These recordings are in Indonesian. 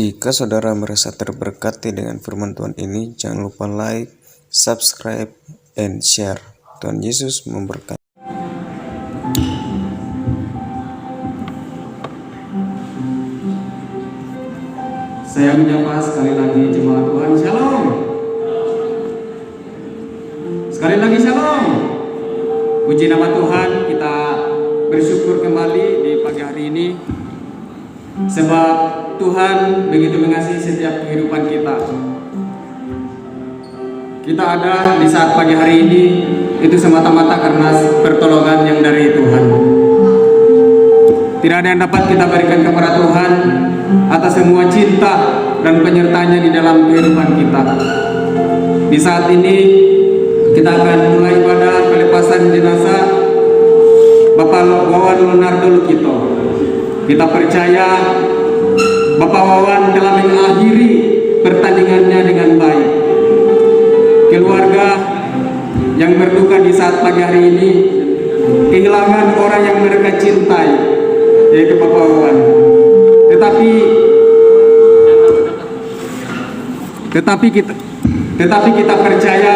Jika saudara merasa terberkati dengan firman Tuhan ini, jangan lupa like, subscribe, and share. Tuhan Yesus memberkati. Saya menyapa sekali lagi jemaat Tuhan, Shalom. Sekali lagi Shalom. Puji nama Tuhan, kita bersyukur kembali di pagi hari ini, sebab Tuhan begitu mengasihi setiap kehidupan kita. Kita ada di saat pagi hari ini itu semata-mata karena pertolongan yang dari Tuhan. Tidak ada yang dapat kita berikan kepada Tuhan atas semua cinta dan penyertanya di dalam kehidupan kita. Di saat ini kita akan mulai ibadah pelepasan jenazah Bapak Wawan Leonardo Lukito. Kita percaya Bapak Wawan telah mengakhiri pertandingannya dengan baik. Keluarga yang berduka di saat pagi hari ini kehilangan orang yang mereka cintai, yaitu Bapak Wawan. Tetapi kita percaya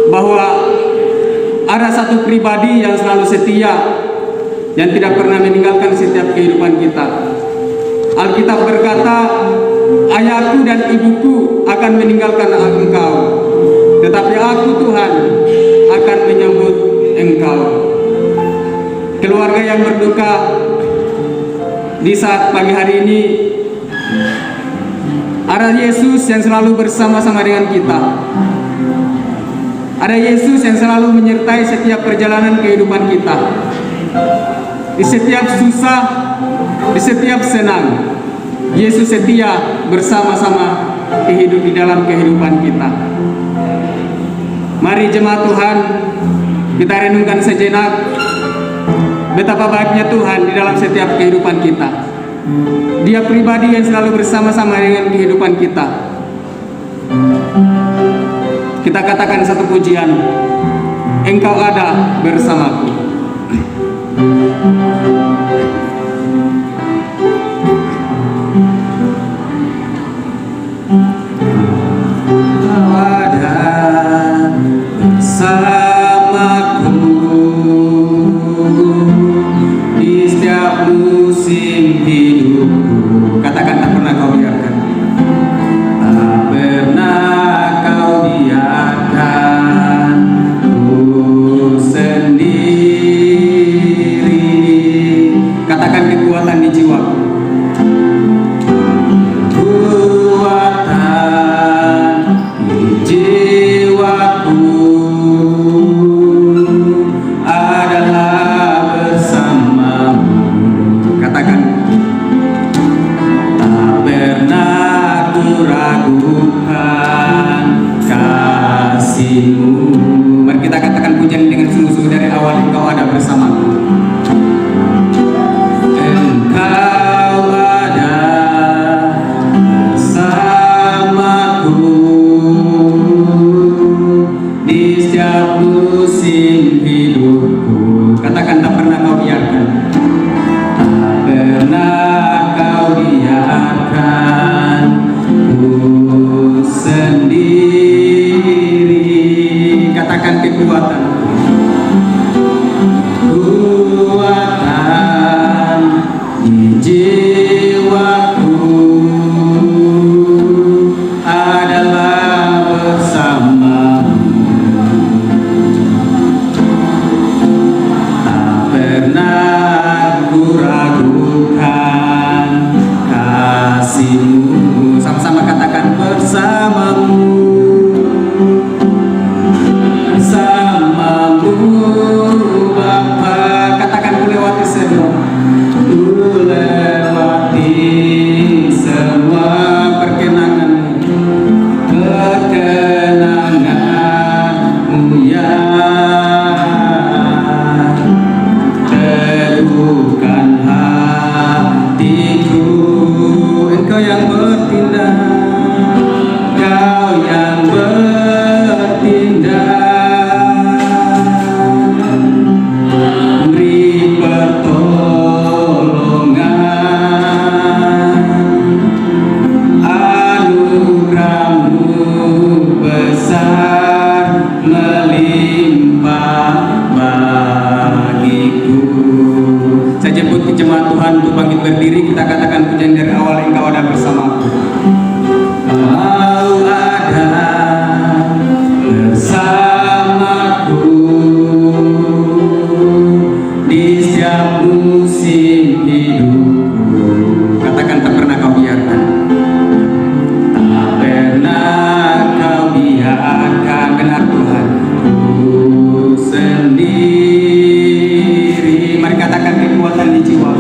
bahwa ada satu pribadi yang selalu setia, yang tidak pernah meninggalkan setiap kehidupan kita. Alkitab berkata, ayahku dan ibuku akan meninggalkan engkau, tetapi aku Tuhan akan menyambut engkau. Keluarga yang berduka di saat pagi hari ini, ada Yesus yang selalu bersama-sama dengan kita. Ada Yesus yang selalu menyertai setiap perjalanan kehidupan kita. Di setiap susah, di setiap senang, Yesus setia bersama-sama hidup di dalam kehidupan kita. Mari jemaat Tuhan, kita renungkan sejenak betapa baiknya Tuhan di dalam setiap kehidupan kita. Dia pribadi yang selalu bersama-sama dengan kehidupan kita. Kita katakan satu pujian, Engkau ada bersamaku. Engkau ada bersamaku di setiap musim hidupku. Katakan, tak pernah kau biarkan. Tak pernah kau biarkan ku sendiri. Katakan kekuatan di jiwaku. Kekuatan di jiwaku adalah bersamamu. Katakan, tak pernah ku ragukan kasih-Mu. Mari kita katakan pujian dengan sungguh-sungguh dari awal. Engkau ada bersamaku. Engkau ada bersamaku di setiap musim hidupku. Katakan, tak pernah kau biarkan. Tak pernah kau biarkan ku sendiri. Katakan kekuatan. Kekuatan di jiwaku adalah bersamamu. Tak pernah ku ragukan kasih-Mu. Sama-sama katakan, bersamamu. Bersamamu Bapa. Katakan, ku lewati semua. Ku lewati semua perkenangan-Mu. Perkenangan-Mu ya. Teguhkan hatiku. Engkau yang bertindak, Engkau yang bertindak. sepanjang dari awal Engkau ada bersamaku. Kau ada bersamaku di setiap musim hidupku. Katakan, tak pernah Kau biarkan. Tak pernah Kau biarkan. Benar Tuhan. Ku sendiri. Mari katakan kekuatan di jiwa.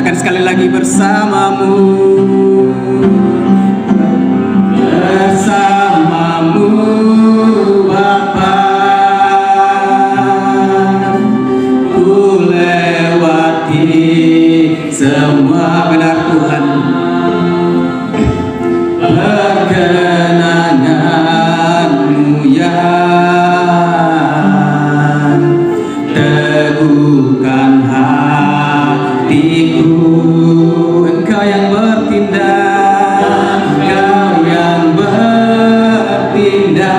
Sekali lagi, bersamamu, bersamamu Bapa, ku lewati semua. Benar Tuhan. Perkenangan-Mu ya, teguhkan hatiku. Engkau yang bertindak, Engkau yang bertindak,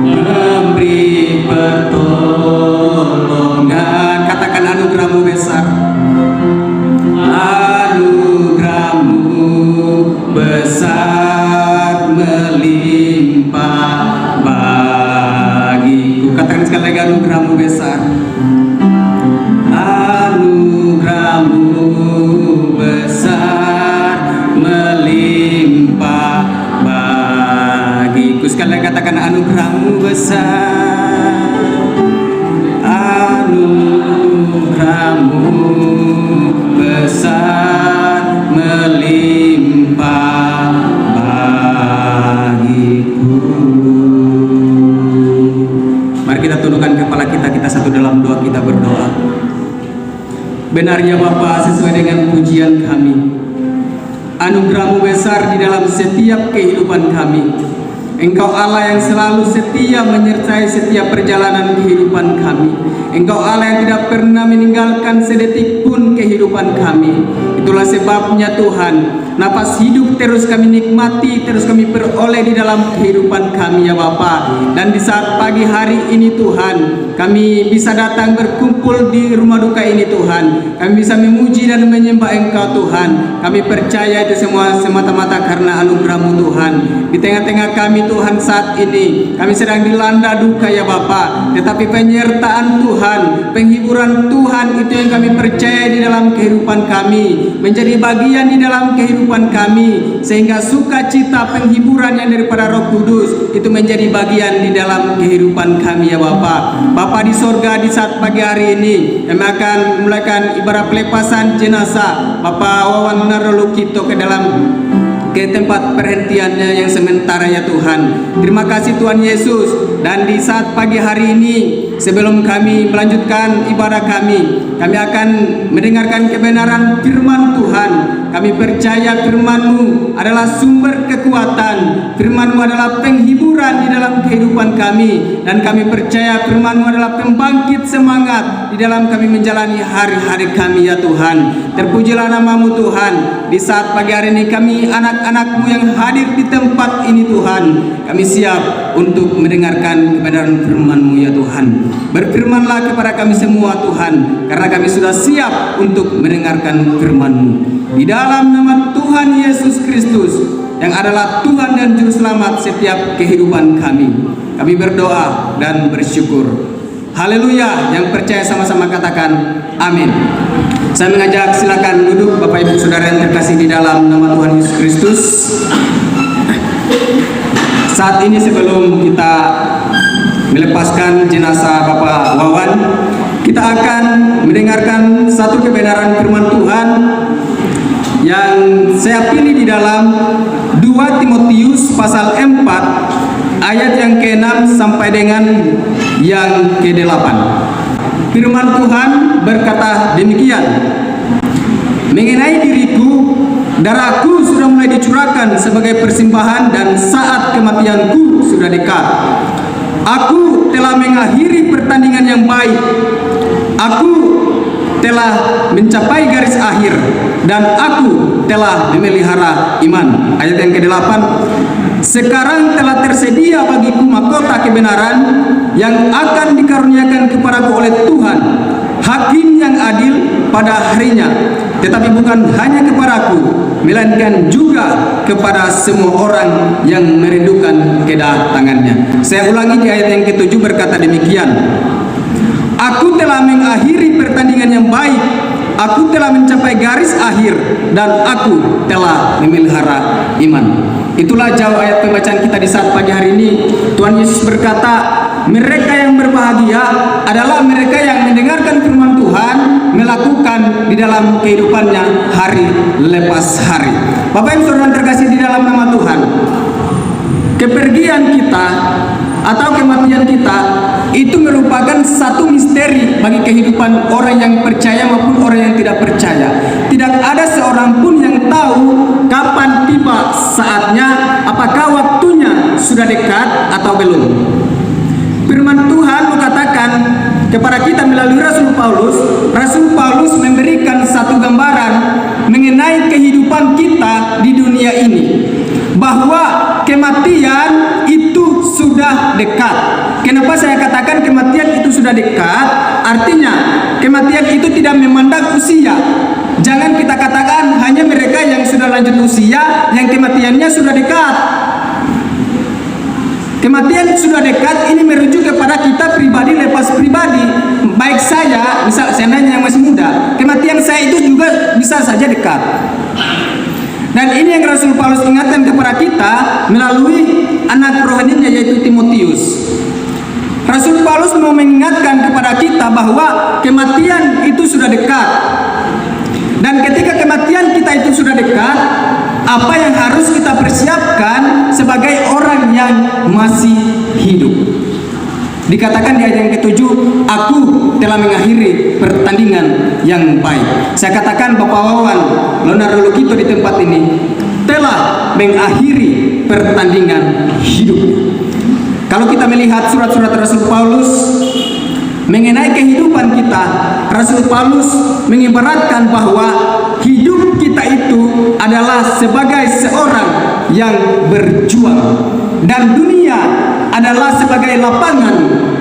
memberi pertolongan. Katakan, anugerah-Mu besar. Anugerah-Mu besar melimpah bagiku. Katakan sekali lagi, anugerah-Mu besar. Anugerah-Mu besar melimpah bagiku. Sekali lagi katakan, anugerah-Mu besar. Anugerah-Mu besar melimpah bagiku. Mari kita tundukkan kepala kita satu dalam doa, kita berdoa. Benar ya Bapa, sesuai dengan pujian kami, anugerah-Mu besar di dalam setiap kehidupan kami. Engkau Allah yang selalu setia menyertai setiap perjalanan kehidupan kami. Engkau Allah yang tidak pernah meninggalkan sedetik pun kehidupan kami. Itulah sebabnya Tuhan, napas hidup terus kami nikmati, terus kami peroleh di dalam kehidupan kami ya Bapa. Dan di saat pagi hari ini Tuhan, kami bisa datang berkumpul di rumah duka ini Tuhan. Kami bisa memuji dan menyembah Engkau Tuhan. Kami percaya itu semua semata-mata karena anugerah-Mu Tuhan. Di tengah-tengah kami Tuhan saat ini, kami sedang dilanda duka ya Bapa. Tetapi penyertaan Tuhan, penghiburan Tuhan itu yang kami percaya di dalam kehidupan kami, menjadi bagian di dalam kehidupan kami, sehingga sukacita penghiburan yang daripada Roh Kudus itu menjadi bagian di dalam kehidupan kami ya Bapa. Bapa di sorga, di saat pagi hari ini kami akan memulaikan ibadah pelepasan jenazah Bapa Wawan Narolukito ke tempat perhentiannya yang sementara ya Tuhan. Terima kasih Tuhan Yesus. Dan di saat pagi hari ini, sebelum kami melanjutkan ibadah kami akan mendengarkan kebenaran firman Tuhan. Kami percaya firman-Mu adalah sumber kekuatan, firman-Mu adalah penghiburan terang di dalam kehidupan kami, dan kami percaya firman-Mu adalah pembangkit semangat di dalam kami menjalani hari-hari kami ya Tuhan. Terpujilah nama-Mu Tuhan. Di saat pagi hari ini kami anak-anak-Mu yang hadir di tempat ini Tuhan, kami siap untuk mendengarkan kebenaran firman-Mu ya Tuhan. Berfirmanlah kepada kami semua Tuhan, karena kami sudah siap untuk mendengarkan firman-Mu. Di dalam nama Tuhan Yesus Kristus yang adalah Tuhan dan Juru Selamat setiap kehidupan kami, kami berdoa dan bersyukur. Haleluya. Yang percaya sama-sama katakan amin. Saya mengajak silakan duduk Bapak Ibu Saudara yang terkasih di dalam nama Tuhan Yesus Kristus. Saat ini sebelum kita melepaskan jenazah Bapak Wawan, kita akan mendengarkan satu kebenaran firman Tuhan yang saya pilih di dalam 2 Timotius pasal 4 ayat yang ke-6 sampai dengan yang ke-8. Firman Tuhan berkata demikian, mengenai diriku, darahku sudah mulai dicurahkan sebagai persembahan dan saat kematianku sudah dekat. Aku telah mengakhiri pertandingan yang baik. Aku telah mencapai garis akhir dan aku telah memelihara iman. Ayat yang ke-8, sekarang telah tersedia bagiku mahkota kebenaran yang akan dikaruniakan kepadaku oleh Tuhan, hakim yang adil pada harinya, tetapi bukan hanya kepadaku, melainkan juga kepada semua orang yang merindukan kedatangannya. Saya ulangi di ayat yang ke-7 berkata demikian, aku telah mengakhiri pertandingan yang baik, aku telah mencapai garis akhir, dan aku telah memelihara iman. Itulah jauh ayat pembacaan kita di saat pagi hari ini. Tuhan Yesus berkata, mereka yang berbahagia adalah mereka yang mendengarkan firman Tuhan, melakukan di dalam kehidupannya hari lepas hari. Bapak Ibu Saudara terkasih di dalam nama Tuhan, kepergian kita atau kematian kita itu merupakan satu misteri bagi kehidupan orang yang percaya maupun orang yang tidak percaya. Tidak ada seorang pun yang tahu kapan tiba saatnya, apakah waktunya sudah dekat atau belum. Firman Tuhan mengatakan kepada kita melalui Rasul Paulus memberikan satu gambaran mengenai kehidupan kita di dunia ini, bahwa kematian itu sudah dekat. Kenapa saya katakan kematian itu sudah dekat? Artinya kematian itu tidak memandang usia. Jangan kita katakan hanya mereka yang sudah lanjut usia yang kematiannya sudah dekat. Kematian sudah dekat ini merujuk kepada kita pribadi lepas pribadi. Baik saya, misal saya nanya yang masih muda, kematian saya itu juga bisa saja dekat. Dan ini yang Rasul Paulus ingatkan kepada kita melalui anak rohaninya yaitu Timotius. Rasul Paulus mau mengingatkan kepada kita bahwa kematian itu sudah dekat. Dan ketika kematian kita itu sudah dekat, apa yang harus kita persiapkan sebagai orang yang masih hidup? Dikatakan di ayat yang ke-7, aku telah mengakhiri pertandingan yang baik. Saya katakan Bapak Wawan, Leonardo Lukito di tempat ini telah mengakhiri pertandingan hidup. Kalau kita melihat surat-surat Rasul Paulus mengenai kehidupan kita, Rasul Paulus mengibaratkan bahwa hidup kita itu adalah sebagai seorang yang berjuang, dan dunia adalah sebagai lapangan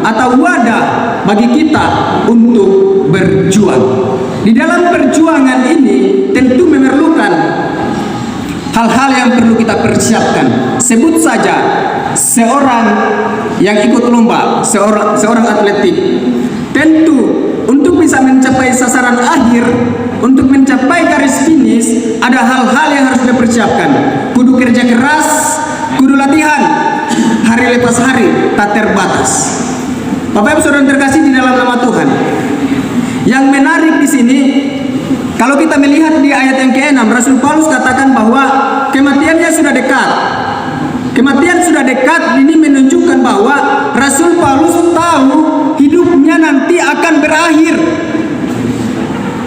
atau wadah bagi kita untuk berjuang. Di dalam perjuangan ini tentu memerlukan hal-hal yang perlu kita persiapkan. Sebut saja seorang yang ikut lomba, seorang atletik, tentu untuk bisa mencapai sasaran akhir, untuk mencapai garis finish, ada hal-hal yang harus dipersiapkan. Kudu kerja keras, kudu latihan hari lepas hari, tak terbatas. Bapak Ibu Saudara terkasih di dalam nama Tuhan, yang menarik di sini, kalau kita melihat di ayat yang ke-6, Rasul Paulus katakan bahwa kematiannya sudah dekat. Kematian sudah dekat, ini menunjukkan bahwa Rasul Paulus tahu hidupnya nanti akan berakhir.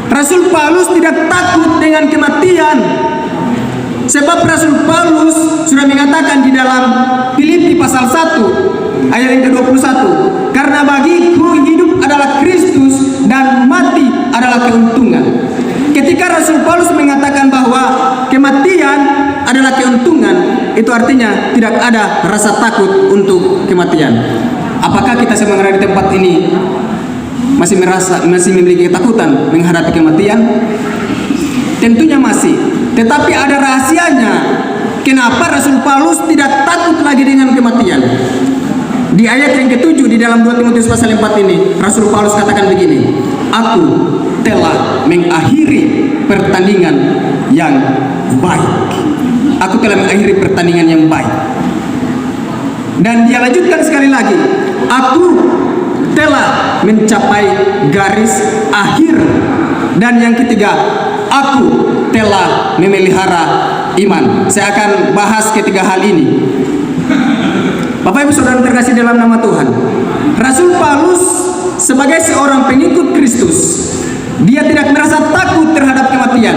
Rasul Paulus tidak takut dengan kematian. Sebab Rasul Paulus sudah mengatakan di dalam Filipi pasal 1 ayat yang ke-21, karena bagiku hidup adalah Kristus dan mati adalah keuntungan. Ketika Rasul Paulus mengatakan bahwa kematian adalah keuntungan, itu artinya tidak ada rasa takut untuk kematian. Apakah kita semua yang ada di tempat ini masih memiliki ketakutan menghadapi kematian? Tentunya masih. Tetapi ada rahasianya. Kenapa Rasul Paulus tidak takut lagi dengan kematian? Di ayat yang ke-7 di dalam 2 Timotius pasal 4 ini, Rasul Paulus katakan begini, aku telah mengakhiri pertandingan yang baik. Aku telah mengakhiri pertandingan yang baik. Dan dia lanjutkan sekali lagi, aku telah mencapai garis akhir. Dan yang ketiga, aku telah memelihara iman. Saya akan bahas ketiga hal ini. Bapak Ibu Saudara terkasih dalam nama Tuhan, Rasul Paulus sebagai seorang pengikut Kristus, dia tidak merasa takut terhadap kematian.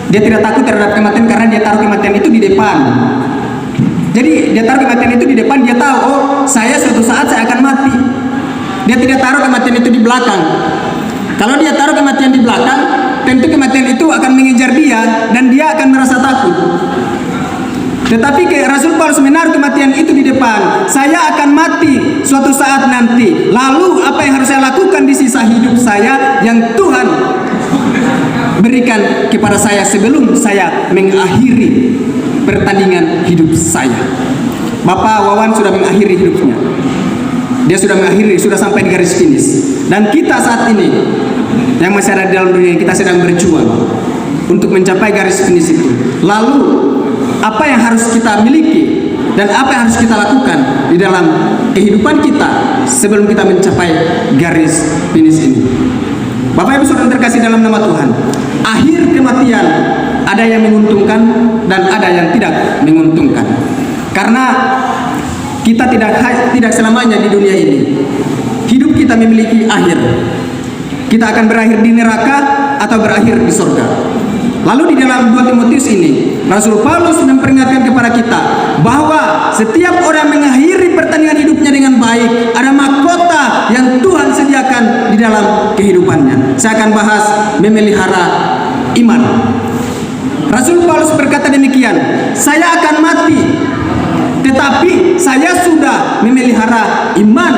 Dia tidak takut terhadap kematian karena dia taruh kematian itu di depan. Jadi dia taruh kematian itu di depan, dia tahu, oh saya suatu saat saya akan mati. Dia tidak taruh kematian itu di belakang. Kalau dia taruh kematian di belakang, tentu kematian itu akan mengejar dia dan dia akan merasa takut. Tetapi Rasul Paulus menaruh kematian itu di depan. Saya akan mati suatu saat nanti. Lalu apa yang harus saya lakukan di sisa hidup saya yang Tuhan berikan kepada saya sebelum saya mengakhiri pertandingan hidup saya. Bapak Wawan sudah mengakhiri hidupnya. Dia sudah mengakhiri, sudah sampai di garis finish. Dan kita saat ini yang masih ada di dalam dunia, kita sedang berjuang untuk mencapai garis finish itu. Lalu apa yang harus kita miliki dan apa yang harus kita lakukan di dalam kehidupan kita sebelum kita mencapai garis finish ini? Bapak Ibu Saudara terkasih dalam nama Tuhan, akhir kematian ada yang menguntungkan dan ada yang tidak menguntungkan. Karena kita tidak selamanya di dunia ini. Hidup kita memiliki akhir. Kita akan berakhir di neraka atau berakhir di surga. Lalu di dalam 2 Timotius ini, Rasul Paulus memperingatkan kepada kita bahwa setiap orang mengakhiri pertandingan hidupnya dengan baik, ada mahkota yang Tuhan sediakan di dalam kehidupannya. Saya akan bahas memelihara iman. Rasul Paulus berkata demikian, saya akan mati, tetapi saya sudah memelihara iman.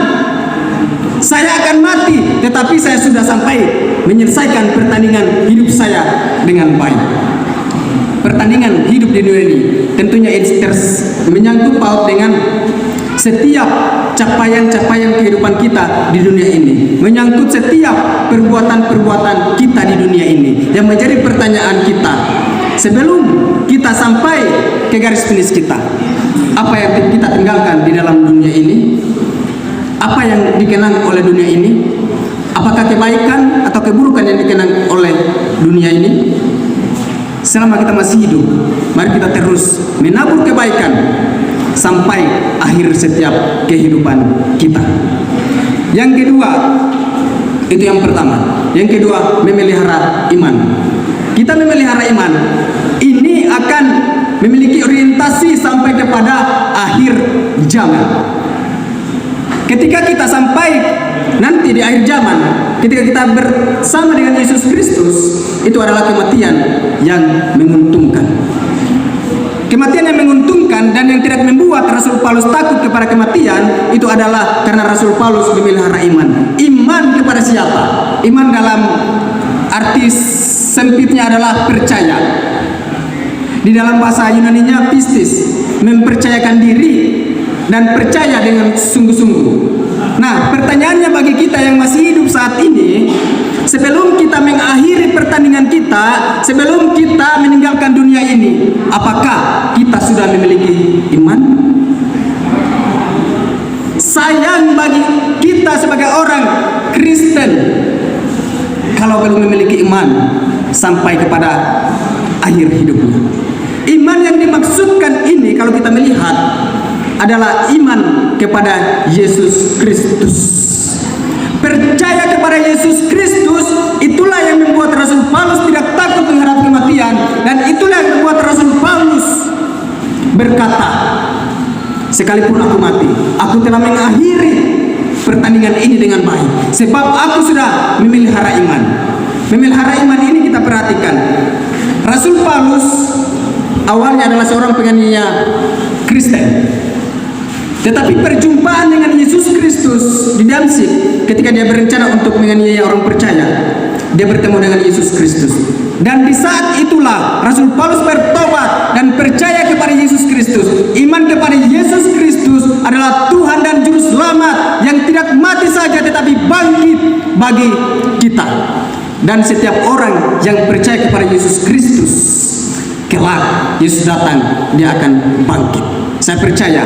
Saya akan mati, tetapi saya sudah sampai menyelesaikan pertandingan hidup saya dengan baik. Pertandingan hidup di dunia ini tentunya menyangkut paut dengan setiap capaian-capaian kehidupan kita di dunia ini, menyangkut setiap perbuatan-perbuatan kita di dunia ini, yang menjadi pertanyaan kita sebelum kita sampai ke garis finish kita. Apa yang kita tinggalkan di dalam dunia ini? Apa yang dikenang oleh dunia ini? Apakah kebaikan atau keburukan yang dikenang oleh dunia ini? Selama kita masih hidup, mari kita terus menabur kebaikan sampai akhir setiap kehidupan kita. Yang kedua, itu yang pertama. Yang kedua, memelihara iman. Kita memelihara iman ini akan memiliki orientasi sampai kepada akhir zaman. Ketika kita sampai nanti di akhir zaman, ketika kita bersama dengan Yesus Kristus, itu adalah kematian yang menguntungkan. Kematian yang menguntungkan dan yang tidak membuat Rasul Paulus takut kepada kematian, itu adalah karena Rasul Paulus memelihara iman. Iman kepada siapa? Iman dalam arti sempitnya adalah percaya. Di dalam bahasa Yunaninya pistis, mempercayakan diri dan percaya dengan sungguh-sungguh. Nah, pertanyaannya bagi kita yang masih hidup saat ini, sebelum kita mengakhiri pertandingan kita, sebelum kita meninggalkan dunia ini, apakah kita sudah memiliki iman? Sayang bagi kita sebagai orang Kristen kalau belum memiliki iman sampai kepada akhir hidupnya. Iman yang dimaksudkan ini kalau kita melihat adalah iman kepada Yesus Kristus. Percaya kepada Yesus Kristus, itulah yang membuat Rasul Paulus tidak takut menghadapi kematian, dan itulah yang membuat Rasul Paulus sekalipun aku mati, aku telah mengakhiri pertandingan ini dengan baik, sebab aku sudah memelihara iman. Memelihara iman ini kita perhatikan. Rasul Paulus awalnya adalah seorang penganiaya Kristen, tetapi perjumpaan dengan Yesus Kristus di Damsyik, ketika dia berencana untuk menganiaya orang percaya, dia bertemu dengan Yesus Kristus. Dan di saat itulah Rasul Paulus bertobat dan percaya kepada Yesus Kristus. Iman kepada Yesus Kristus adalah Tuhan dan Juru Selamat yang tidak mati saja tetapi bangkit bagi kita. Dan setiap orang yang percaya kepada Yesus Kristus, kelak Yesus datang, dia akan bangkit. Saya percaya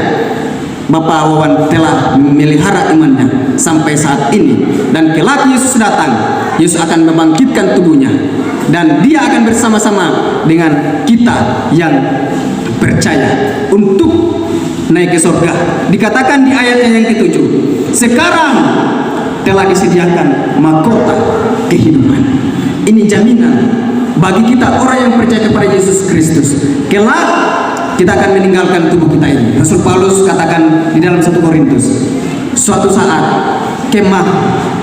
Bapak Wawan telah memelihara imannya sampai saat ini, dan kelak Yesus datang, Yesus akan membangkitkan tubuhnya, dan dia akan bersama-sama dengan kita yang percaya untuk naik ke surga. Dikatakan di ayatnya yang ke-7, sekarang telah disediakan mahkota kehidupan. Ini jaminan bagi kita orang yang percaya kepada Yesus Kristus. Kelak kita akan meninggalkan tubuh kita ini. Rasul Paulus katakan di dalam 1 Korintus, suatu saat kemah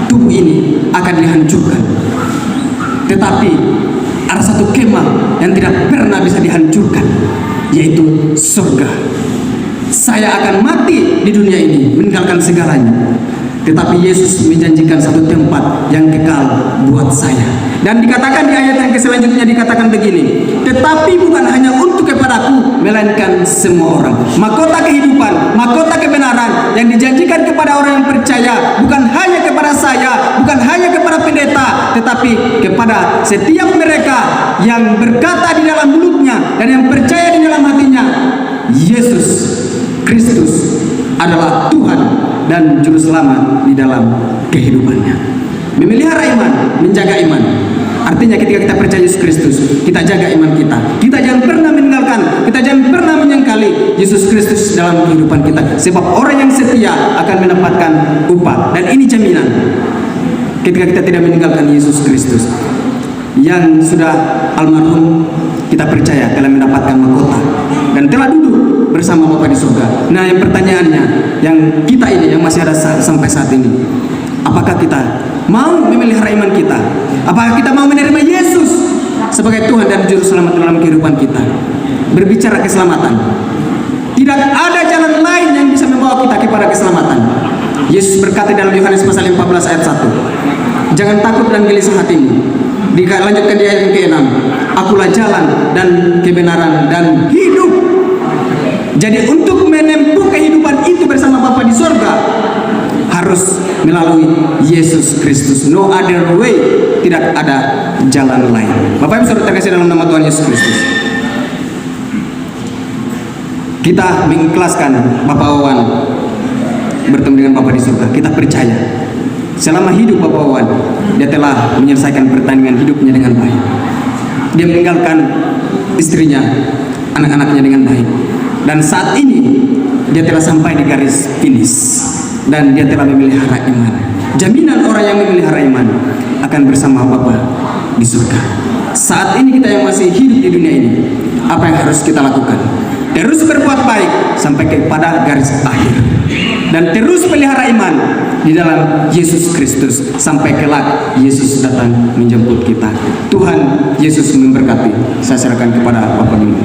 tubuh ini akan dihancurkan. Tetapi ada satu kemah yang tidak pernah bisa dihancurkan, yaitu surga. Saya akan mati di dunia ini, meninggalkan segalanya, tetapi Yesus menjanjikan satu tempat yang kekal buat saya. Dan dikatakan di ayat yang selanjutnya, dikatakan begini, tetapi bukan hanya untuk kepadaku, melainkan semua orang. Mahkota kehidupan, mahkota kebenaran yang dijanjikan kepada orang yang percaya, bukan hanya kepada saya, bukan hanya kepada pendeta, tetapi kepada setiap mereka yang berkata di dalam mulutnya dan yang percaya di dalam hatinya, Yesus Kristus adalah Tuhan dan Juru Selamat di dalam kehidupannya. Memelihara iman, menjaga iman, artinya ketika kita percaya Yesus Kristus, kita jaga iman kita. Kita jangan pernah meninggalkan, kita jangan pernah menyangkali Yesus Kristus dalam kehidupan kita, sebab orang yang setia akan mendapatkan upah. Dan ini jaminan ketika kita tidak meninggalkan Yesus Kristus. Yang sudah almarhum, kita percaya telah mendapatkan mahkota dan telah duduk bersama Bapa di surga. Nah, yang pertanyaannya, yang kita ini yang masih ada sampai saat ini, apakah kita mau memelihara iman kita? Apakah kita mau menerima Yesus sebagai Tuhan dan Juru Selamat dalam kehidupan kita? Berbicara keselamatan, tidak ada jalan lain yang bisa membawa kita kepada keselamatan. Yesus berkata dalam Yohanes pasal 14 ayat 1, jangan takut dan gelisah hatimu. Dilanjutkan di ayat yang ke-6, akulah jalan dan kebenaran dan hidup. Jadi untuk menempuh kehidupan itu bersama Bapa di surga, harus melalui Yesus Kristus. No other way, tidak ada jalan lain. Bapak Ibu saudara terkasih dalam nama Tuhan Yesus Kristus, kita mengikhlaskan Bapak Wawan bertemu dengan Bapa di surga. Kita percaya selama hidup Bapak Wawan, dia telah menyelesaikan pertandingan hidupnya dengan baik. Dia meninggalkan istrinya, anak-anaknya dengan baik. Dan saat ini dia telah sampai di garis finish, dan dia telah memelihara iman. Jaminan orang yang memelihara iman akan bersama Bapa di surga. Saat ini kita yang masih hidup di dunia ini, apa yang harus kita lakukan? Terus berbuat baik sampai kepada garis akhir, dan terus pelihara iman di dalam Yesus Kristus sampai kelak Yesus datang menjemput kita. Tuhan Yesus memberkati. Saya serahkan kepada Bapak Ibu.